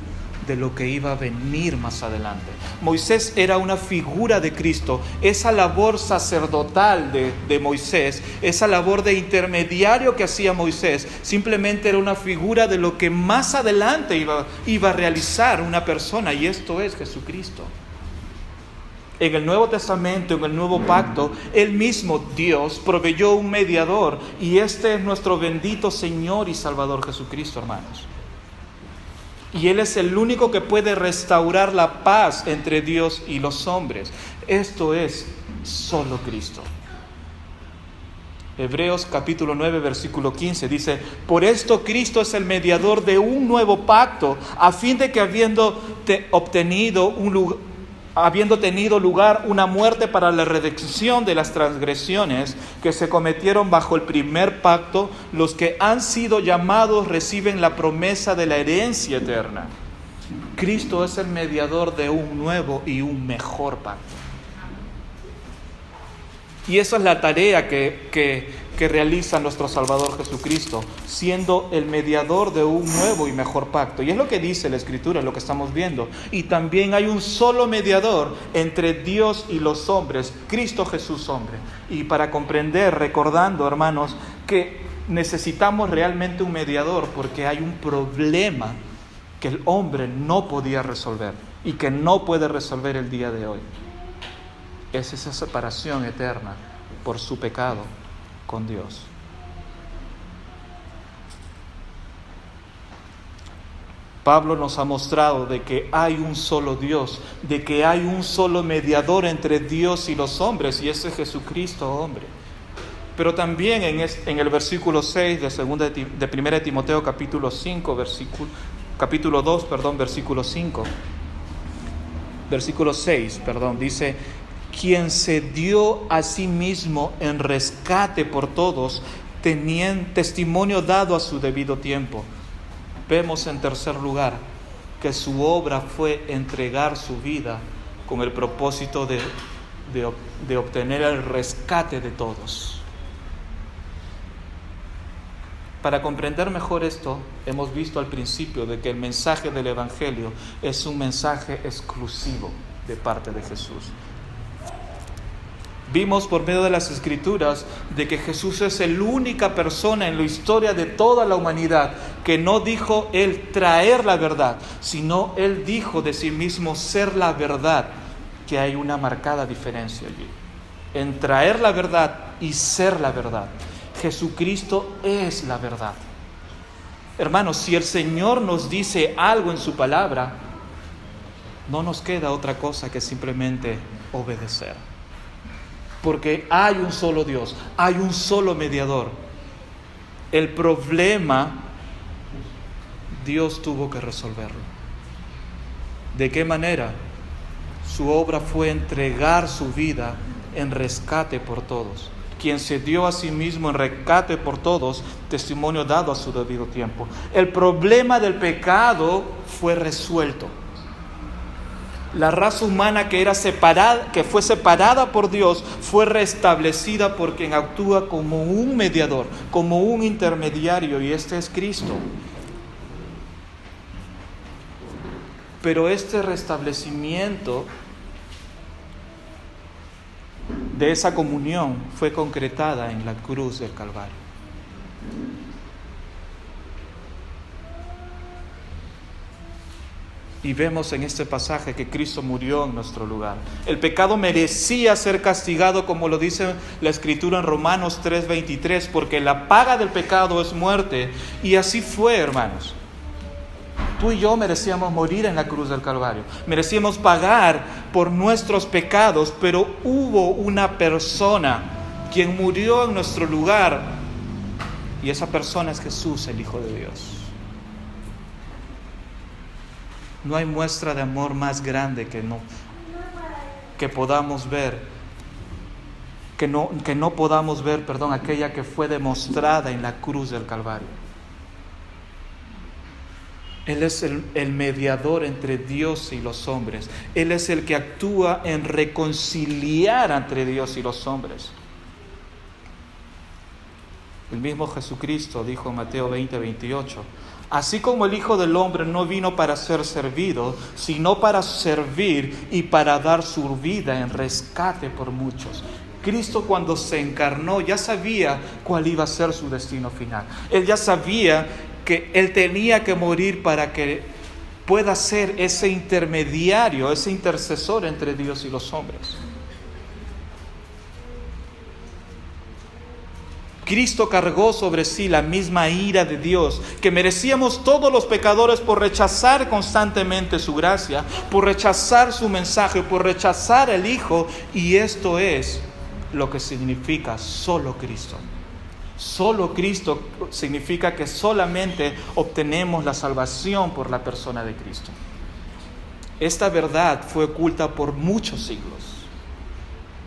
de lo que iba a venir más adelante. Moisés era una figura de Cristo. Esa labor sacerdotal de Moisés, esa labor de intermediario que hacía Moisés, simplemente era una figura de lo que más adelante iba a realizar una persona, y esto es Jesucristo. En el Nuevo Testamento, en el Nuevo Pacto, Él mismo, Dios, proveyó un mediador, y este es nuestro bendito Señor y Salvador Jesucristo, hermanos. Y Él es el único que puede restaurar la paz entre Dios y los hombres. Esto es solo Cristo. Hebreos capítulo 9, versículo 15 dice, por esto Cristo es el mediador de un nuevo pacto, a fin de que habiendo tenido lugar una muerte para la redención de las transgresiones que se cometieron bajo el primer pacto, los que han sido llamados reciben la promesa de la herencia eterna. Cristo es el mediador de un nuevo y un mejor pacto. Y esa es la tarea que realiza nuestro Salvador Jesucristo, siendo el mediador de un nuevo y mejor pacto. Y es lo que dice la Escritura, es lo que estamos viendo. Y también hay un solo mediador entre Dios y los hombres, Cristo Jesús hombre. Y para comprender, recordando, hermanos, que necesitamos realmente un mediador porque hay un problema que el hombre no podía resolver y que no puede resolver el día de hoy. Es esa separación eterna por su pecado con Dios. Pablo nos ha mostrado de que hay un solo Dios, de que hay un solo mediador entre Dios y los hombres, y ese es Jesucristo, hombre. Pero también en el versículo 6 de 1 Timoteo capítulo 2, versículo 5. Versículo 6, dice, quien se dio a sí mismo en rescate por todos, teniendo testimonio dado a su debido tiempo. Vemos en tercer lugar que su obra fue entregar su vida con el propósito de obtener el rescate de todos. Para comprender mejor esto, hemos visto al principio de que el mensaje del Evangelio es un mensaje exclusivo de parte de Jesús. Vimos por medio de las Escrituras de que Jesús es la única persona en la historia de toda la humanidad que no dijo Él traer la verdad, sino Él dijo de sí mismo ser la verdad, que hay una marcada diferencia allí. En traer la verdad y ser la verdad. Jesucristo es la verdad. Hermanos, si el Señor nos dice algo en su palabra, no nos queda otra cosa que simplemente obedecer. Porque hay un solo Dios, hay un solo mediador. El problema, Dios tuvo que resolverlo. ¿De qué manera? Su obra fue entregar su vida en rescate por todos. Quien se dio a sí mismo en rescate por todos, testimonio dado a su debido tiempo. El problema del pecado fue resuelto. La raza humana que fue separada por Dios, fue restablecida por quien actúa como un mediador, como un intermediario, y este es Cristo. Pero este restablecimiento de esa comunión fue concretada en la cruz del Calvario. Y vemos en este pasaje que Cristo murió en nuestro lugar. El pecado merecía ser castigado, como lo dice la Escritura en Romanos 3:23, porque la paga del pecado es muerte. Y así fue, hermanos. Tú y yo merecíamos morir en la cruz del Calvario. Merecíamos pagar por nuestros pecados, pero hubo una persona quien murió en nuestro lugar. Y esa persona es Jesús, el Hijo de Dios. No hay muestra de amor más grande que podamos ver, que no podamos ver, aquella que fue demostrada en la cruz del Calvario. Él es el mediador entre Dios y los hombres. Él es el que actúa en reconciliar entre Dios y los hombres. El mismo Jesucristo dijo en Mateo 20:28, así como el Hijo del Hombre no vino para ser servido, sino para servir y para dar su vida en rescate por muchos. Cristo, cuando se encarnó, ya sabía cuál iba a ser su destino final. Él ya sabía que Él tenía que morir para que pueda ser ese intermediario, ese intercesor entre Dios y los hombres. Cristo cargó sobre sí la misma ira de Dios que merecíamos todos los pecadores por rechazar constantemente su gracia, por rechazar su mensaje, por rechazar al Hijo, y esto es lo que significa solo Cristo. Solo Cristo significa que solamente obtenemos la salvación por la persona de Cristo. Esta verdad fue oculta por muchos siglos.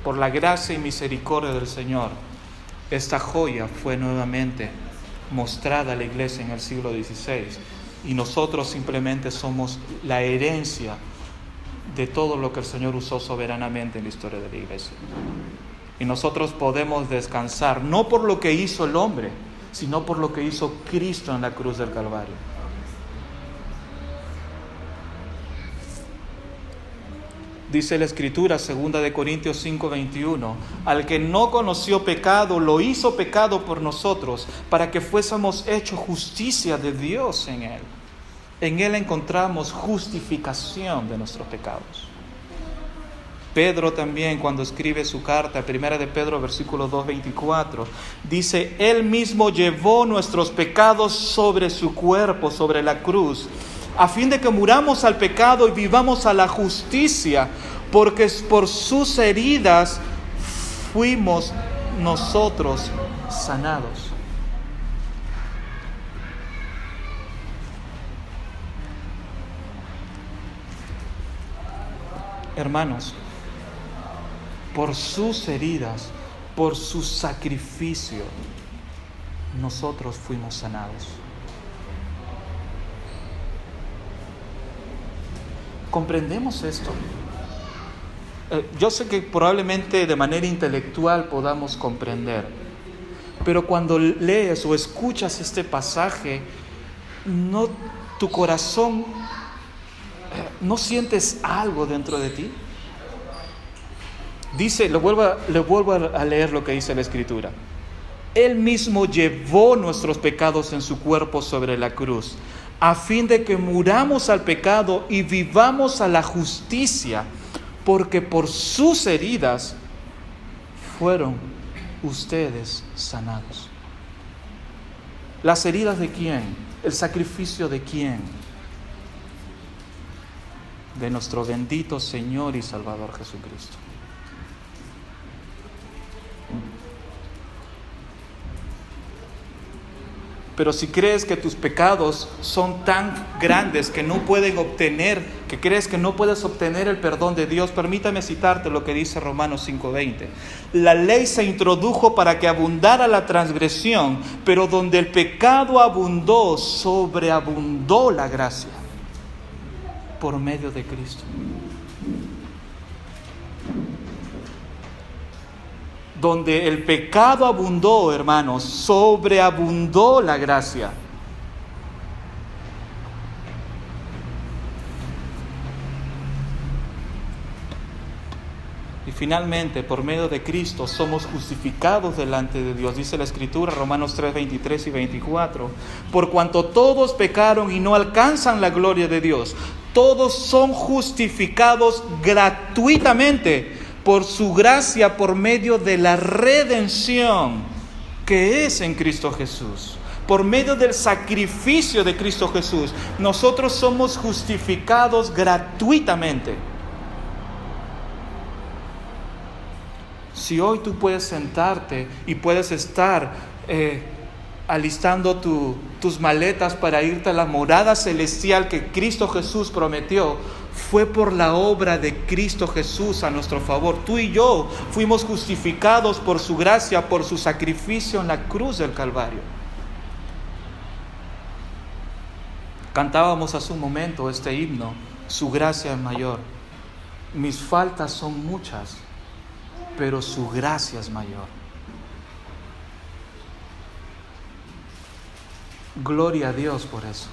Por la gracia y misericordia del Señor, esta joya fue nuevamente mostrada a la iglesia en el siglo XVI, y nosotros simplemente somos la herencia de todo lo que el Señor usó soberanamente en la historia de la iglesia. Y nosotros podemos descansar no por lo que hizo el hombre, sino por lo que hizo Cristo en la cruz del Calvario. Dice la Escritura, 2 Corintios 5:21, al que no conoció pecado, lo hizo pecado por nosotros, para que fuésemos hechos justicia de Dios en Él. En Él encontramos justificación de nuestros pecados. Pedro también, cuando escribe su carta, 1 de Pedro, versículo 2:24, dice, Él mismo llevó nuestros pecados sobre su cuerpo, sobre la cruz, a fin de que muramos al pecado y vivamos a la justicia, porque por sus heridas fuimos nosotros sanados. Hermanos, por sus heridas, por su sacrificio, nosotros fuimos sanados. ¿Comprendemos esto? Yo sé que probablemente de manera intelectual podamos comprender, pero cuando lees o escuchas este pasaje, tu corazón, ¿no sientes algo dentro de ti? Dice, le vuelvo a leer lo que dice la Escritura. Él mismo llevó nuestros pecados en su cuerpo sobre la cruz, a fin de que muramos al pecado y vivamos a la justicia, porque por sus heridas fueron ustedes sanados. ¿Las heridas de quién? ¿El sacrificio de quién? de nuestro bendito Señor y Salvador Jesucristo. Pero si crees que tus pecados son tan grandes que que crees que no puedes obtener el perdón de Dios, permítame citarte lo que dice Romanos 5:20. La ley se introdujo para que abundara la transgresión, pero donde el pecado abundó, sobreabundó la gracia por medio de Cristo. Donde el pecado abundó, hermanos, sobreabundó la gracia. Y finalmente, por medio de Cristo, somos justificados delante de Dios. Dice la Escritura, Romanos 3, 23 y 24. Por cuanto todos pecaron y no alcanzan la gloria de Dios, todos son justificados gratuitamente por su gracia, por medio de la redención que es en Cristo Jesús. Por medio del sacrificio de Cristo Jesús, nosotros somos justificados gratuitamente. Si hoy tú puedes sentarte y puedes estar alistando tus maletas para irte a la morada celestial que Cristo Jesús prometió, fue por la obra de Cristo Jesús a nuestro favor. Tú y yo fuimos justificados por su gracia, por su sacrificio en la cruz del Calvario. Cantábamos hace un momento este himno, su gracia es mayor. Mis faltas son muchas, pero su gracia es mayor. Gloria a Dios por eso.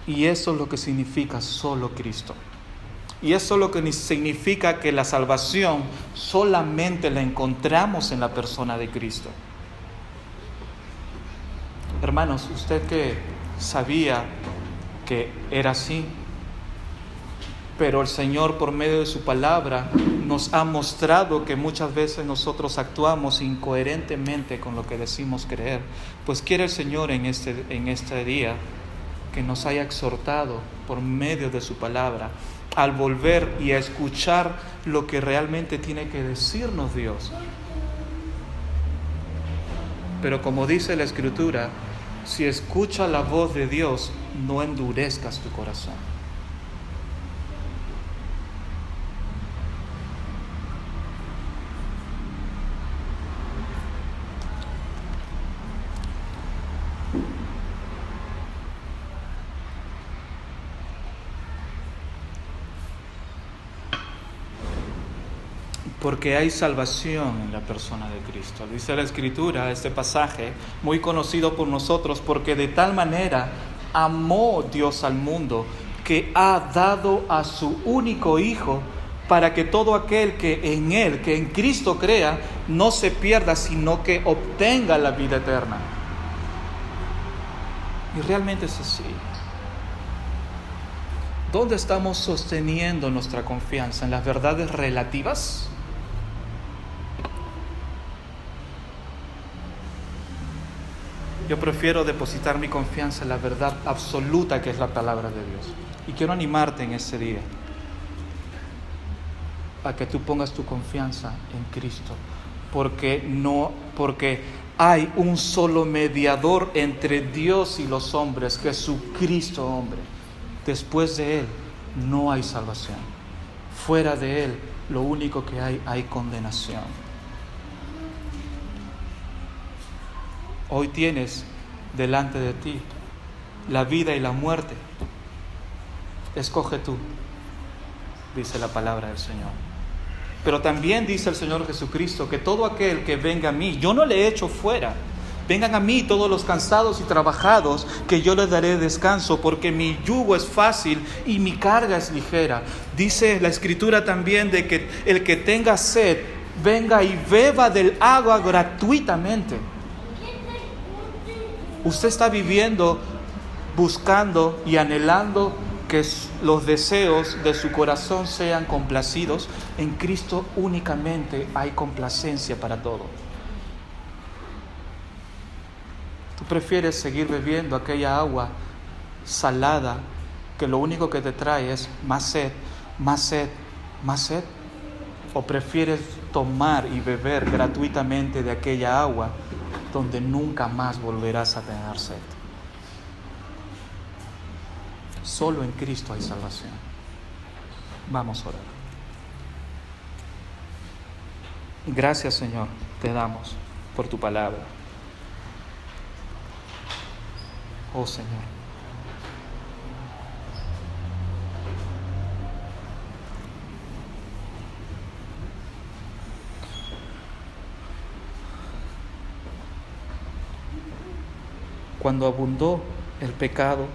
Y eso es lo que significa solo Cristo. Y eso es lo que significa que la salvación solamente la encontramos en la persona de Cristo. Hermanos, usted que sabía que era así, pero el Señor por medio de su palabra nos ha mostrado que muchas veces nosotros actuamos incoherentemente con lo que decimos creer. Pues quiere el Señor en este día que nos haya exhortado por medio de su palabra al volver y a escuchar lo que realmente tiene que decirnos Dios. Pero como dice la Escritura, si escuchas la voz de Dios, no endurezcas tu corazón. Porque hay salvación en la persona de Cristo. Dice la Escritura, este pasaje, muy conocido por nosotros, porque de tal manera amó Dios al mundo, que ha dado a su único Hijo, para que todo aquel que en Cristo crea, no se pierda, sino que obtenga la vida eterna. Y realmente es así. ¿Dónde estamos sosteniendo nuestra confianza? ¿En las verdades relativas? Yo prefiero depositar mi confianza en la verdad absoluta que es la palabra de Dios. Y quiero animarte en este día a que tú pongas tu confianza en Cristo, porque hay un solo mediador entre Dios y los hombres, Jesucristo hombre. Después de Él no hay salvación. Fuera de Él lo único que hay condenación. Hoy tienes delante de ti la vida y la muerte. Escoge tú, dice la palabra del Señor. Pero también dice el Señor Jesucristo que todo aquel que venga a mí, yo no le echo fuera. Vengan a mí todos los cansados y trabajados, que yo les daré descanso, porque mi yugo es fácil y mi carga es ligera. Dice la Escritura también de que el que tenga sed, venga y beba del agua gratuitamente. Usted está viviendo, buscando y anhelando que los deseos de su corazón sean complacidos. En Cristo únicamente hay complacencia para todo. Tú ¿Tú prefieres seguir bebiendo aquella agua salada que lo único que te trae es más sed, más sed, más sed? ¿O prefieres tomar y beber gratuitamente de aquella agua donde nunca más volverás a tener sed? Solo en Cristo hay salvación. Vamos a orar. Gracias, Señor, te damos por tu palabra. Oh, Señor. Cuando abundó el pecado,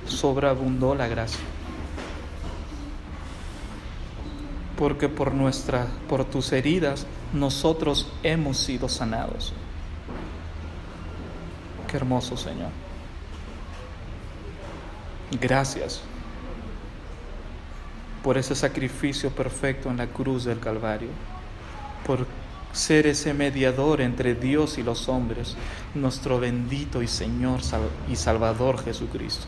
sobreabundó la gracia. Porque por tus heridas nosotros hemos sido sanados. Qué hermoso, Señor. Gracias por ese sacrificio perfecto en la cruz del Calvario, por ser ese mediador entre Dios y los hombres, nuestro bendito y Señor y Salvador Jesucristo.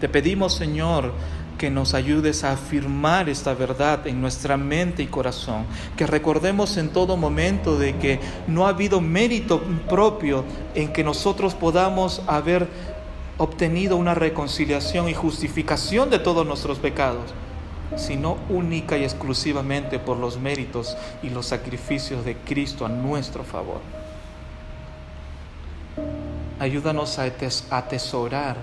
Te pedimos, Señor, que nos ayudes a afirmar esta verdad en nuestra mente y corazón, que recordemos en todo momento de que no ha habido mérito propio en que nosotros podamos haber obtenido una reconciliación y justificación de todos nuestros pecados, sino única y exclusivamente por los méritos y los sacrificios de Cristo a nuestro favor. Ayúdanos a atesorar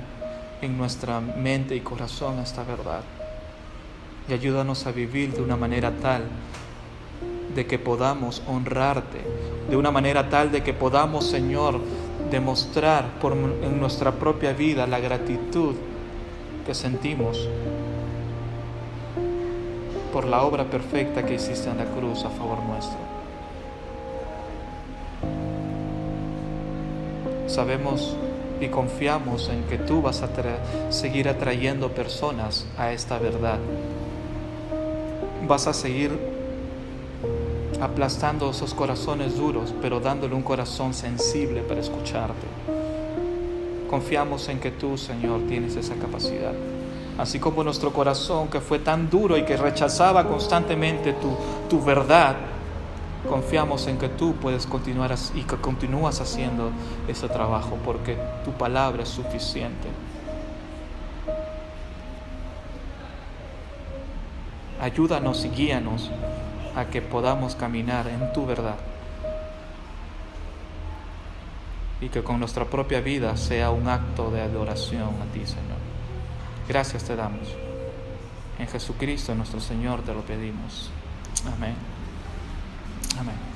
en nuestra mente y corazón esta verdad, y ayúdanos a vivir de una manera tal de que podamos honrarte, de una manera tal de que podamos, Señor, demostrar en nuestra propia vida la gratitud que sentimos por la obra perfecta que hiciste en la cruz a favor nuestro. Sabemos y confiamos en que tú vas a seguir atrayendo personas a esta verdad. Vas a seguir aplastando esos corazones duros, pero dándole un corazón sensible para escucharte. Confiamos en que tú, Señor, tienes esa capacidad. Así como nuestro corazón, que fue tan duro y que rechazaba constantemente tu verdad, confiamos en que tú puedes continuar y que continúas haciendo ese trabajo, porque tu palabra es suficiente. Ayúdanos y guíanos a que podamos caminar en tu verdad, y que con nuestra propia vida sea un acto de adoración a ti, Señor. Gracias te damos. En Jesucristo nuestro Señor te lo pedimos. Amén. Amén.